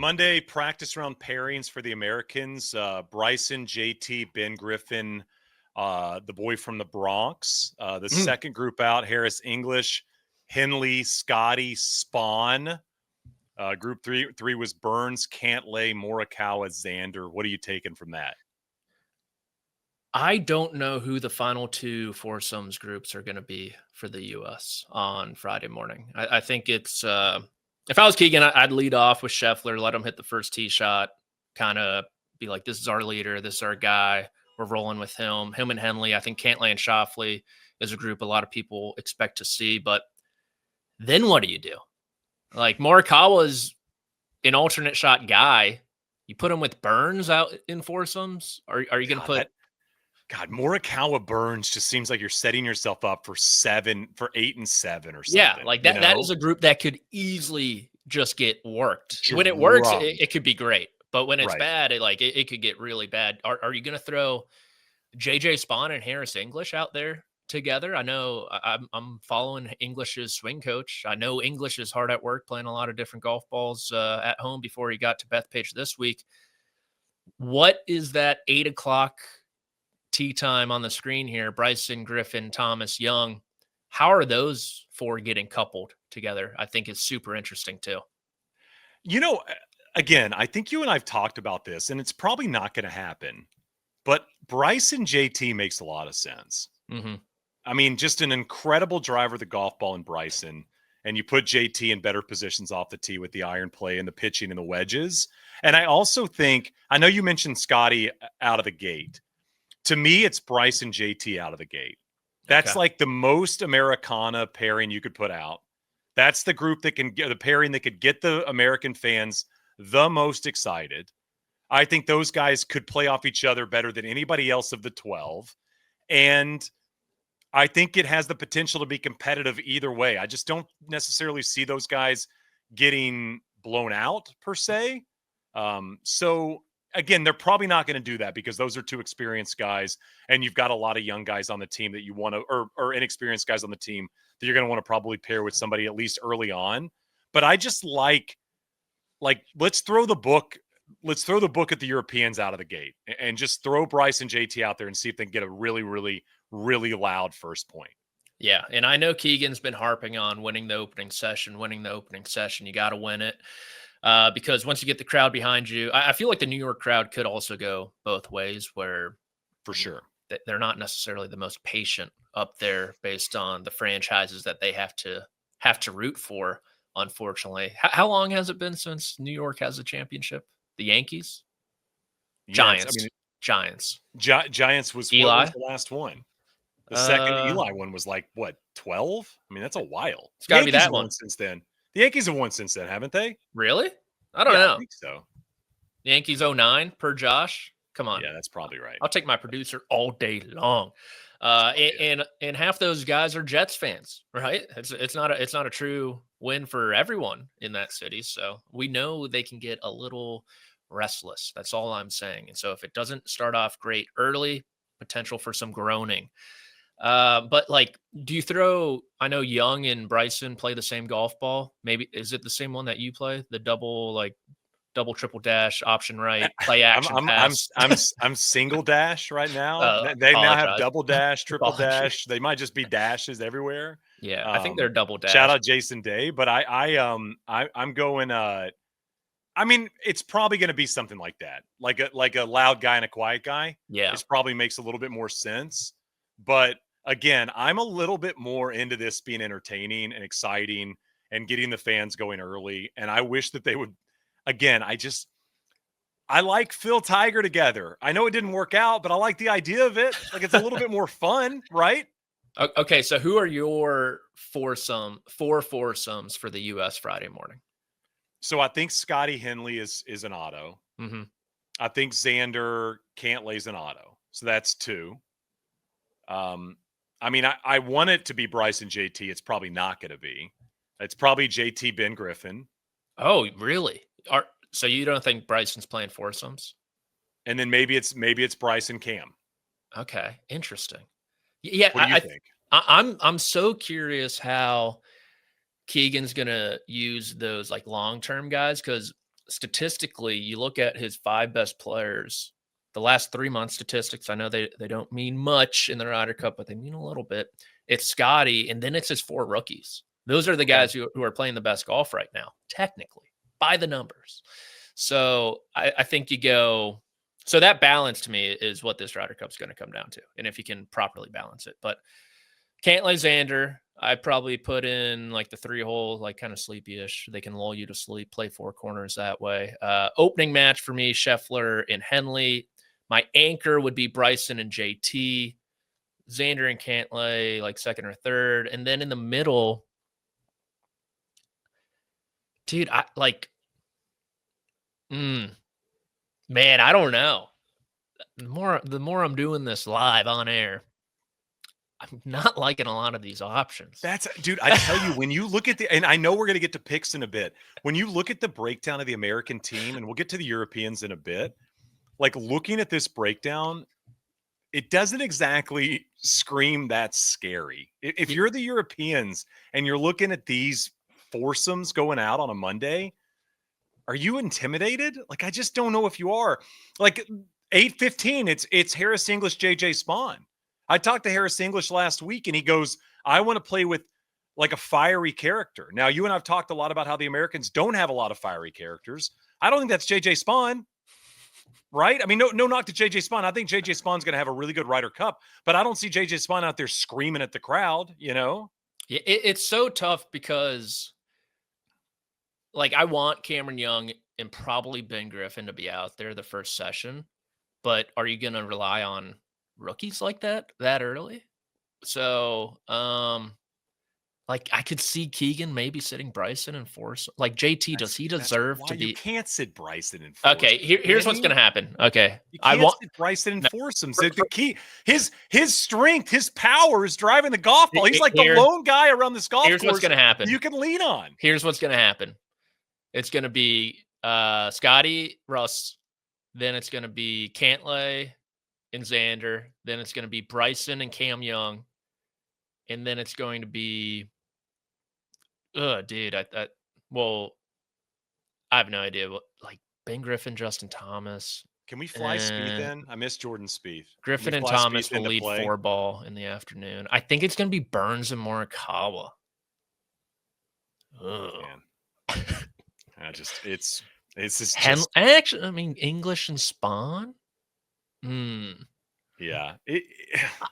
Monday practice round pairings for the Americans. Bryson, JT, Ben Griffin, the boy from the Bronx. The second group out, Harris English, Henley, Scotty, Spawn. Group three was Burns, Cantlay, Morikawa, Xander. What are you taking from that? I don't know who the final two foursomes groups are going to be for the U.S. on Friday morning. I think it's if I was Keegan, I'd lead off with Scheffler, let him hit the first tee shot, kind of be like, this is our leader, this is our guy. We're rolling with him. Him and Henley. I think Cantlay and Schauffele is a group a lot of people expect to see. But then what do you do? Like Morikawa's an alternate shot guy. You put him with Burns out in foursomes? Are you going to put – God, Morikawa Burns just seems like you're setting yourself up for 8 and 7 or something. Yeah, like that. That is a group that could easily just get worked. When it works, it could be great, but when it's bad, it could get really bad. Are you going to throw JJ Spawn and Harris English out there together? I know I'm following English's swing coach. I know English is hard at work playing a lot of different golf balls at home before he got to Bethpage this week. What is that 8 o'clock? Tee time on the screen here, Bryson, Griffin, Thomas, Young. How are those four getting coupled together? I think it's super interesting too. Again, I think you and I've talked about this, and it's probably not going to happen, but Bryson JT makes a lot of sense. Mm-hmm. I mean, just an incredible driver of the golf ball in Bryson, and you put JT in better positions off the tee with the iron play and the pitching and the wedges. And I also think, I know you mentioned Scotty out of the gate. To me, it's Bryson JT out of the gate. That's like the most Americana pairing you could put out. That's the group that can get the pairing that could get the American fans the most excited. I think those guys could play off each other better than anybody else of the 12. And I think it has the potential to be competitive either way. I just don't necessarily see those guys getting blown out per se. So again, they're probably not going to do that because those are two experienced guys, and you've got a lot of young guys on the team that you want to, or inexperienced guys on the team that you're going to want to probably pair with somebody at least early on. But I just like let's throw the book at the Europeans out of the gate and just throw Bryce and JT out there and see if they can get a really, really, really loud first point. Yeah, and I know Keegan's been harping on winning the opening session. You got to win it. Because once you get the crowd behind you, I feel like the New York crowd could also go both ways, where for sure they're not necessarily the most patient up there based on the franchises that they have to root for. Unfortunately, how long has it been since New York has a championship? The Yankees, Giants, Giants was Eli. What was the last one? The second Eli one was like what 12? I mean, that's a while. It's got to be that one since then. The Yankees have won since then, haven't they? Really? I don't know. I think so. The Yankees 09 per Josh. Come on. Yeah, that's probably right. I'll take my producer all day long. And half those guys are Jets fans, right? It's not a true win for everyone in that city. So we know they can get a little restless. That's all I'm saying. And so if it doesn't start off great early, potential for some groaning. But do you throw, I know Young and Bryson play the same golf ball. Maybe, is it the same one that you play? The double, triple dash, option right, play action pass. I'm single dash right now. They now have double dash, triple dash. They might just be dashes everywhere. Yeah. I think they're double dash. Shout out Jason Day, but I'm going, I mean, it's probably going to be something like that. Like a loud guy and a quiet guy. Yeah. This probably makes a little bit more sense, but again, I'm a little bit more into this being entertaining and exciting and getting the fans going early. And I wish that they would, again, I like Phil Tiger together. I know it didn't work out, but I like the idea of it. Like, it's a little bit more fun, right? Okay. So who are your four foursomes for the U.S. Friday morning? So I think Scotty Henley is an auto. Mm-hmm. I think Xander Cantlay's an auto. So that's 2. I mean, I want it to be Bryson JT. It's probably not going to be. It's probably JT Ben Griffin. Oh, really? So you don't think Bryson's playing foursomes? And then maybe it's Bryson Cam. Okay, interesting. Yeah, what do you think? I'm so curious how Keegan's gonna use those long-term guys, because statistically, you look at his 5 best players, the last 3 months statistics. I know they don't mean much in the Ryder Cup, but they mean a little bit. It's Scotty, and then it's his 4 rookies. Those are the guys who are playing the best golf right now, technically, by the numbers. So I think you go. So that balance to me is what this Ryder Cup is going to come down to, and if you can properly balance it. But Cantlay, Xander, I probably put in like the 3-hole, like kind of sleepy-ish. They can lull you to sleep, play 4 corners that way. Opening match for me, Scheffler and Henley. My anchor would be Bryson and JT. Xander and Cantlay, like second or third. And then in the middle, dude, man, I don't know. The more I'm doing this live on air, I'm not liking a lot of these options. Dude, I tell you, when you look at and I know we're going to get to picks in a bit. When you look at the breakdown of the American team, and we'll get to the Europeans in a bit, like looking at this breakdown, it doesn't exactly scream that scary. If you're the Europeans and you're looking at these foursomes going out on a Monday, are you intimidated? Like, I just don't know if you are. Like 8:15, it's Harris English, JJ Spawn. I talked to Harris English last week, and he goes, I want to play with like a fiery character. Now, you and I have talked a lot about how the Americans don't have a lot of fiery characters. I don't think that's JJ Spawn, right? I mean, no knock to JJ Spawn. I think JJ Spawn's going to have a really good Ryder Cup, but I don't see JJ Spawn out there screaming at the crowd, you know? It's so tough because, like, I want Cameron Young and probably Ben Griffin to be out there the first session, but are you going to rely on rookies like that early? So, like, I could see Keegan maybe sitting Bryson in foursome. Like, JT, does he deserve to be? You can't sit Bryson in foursomes. Okay, here's what's going to happen. Okay, you can't sit Bryson in foursomes. The key, his strength, his power is driving the golf ball. He's like the lone guy around this golf course. Here's what's going to happen. You can lean on. Here's what's going to happen. It's going to be Scotty, Russ. Then it's going to be Cantlay and Xander. Then it's going to be Bryson and Cam Young. And then it's going to be, dude, I have no idea. What, like, Ben Griffin, Justin Thomas. Can we fly Spieth then? I miss Jordan Spieth. Griffin and Thomas will lead 4-ball in the afternoon. I think it's going to be Burns and Morikawa. Oh, man. It's just actually, I mean, English and Spawn. Yeah.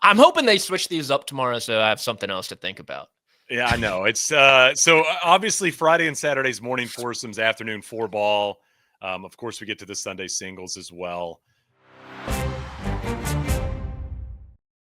I'm hoping they switch these up tomorrow so I have something else to think about. Yeah, I know. It's so obviously Friday and Saturday's morning foursomes, afternoon 4-ball. Of course, we get to the Sunday singles as well.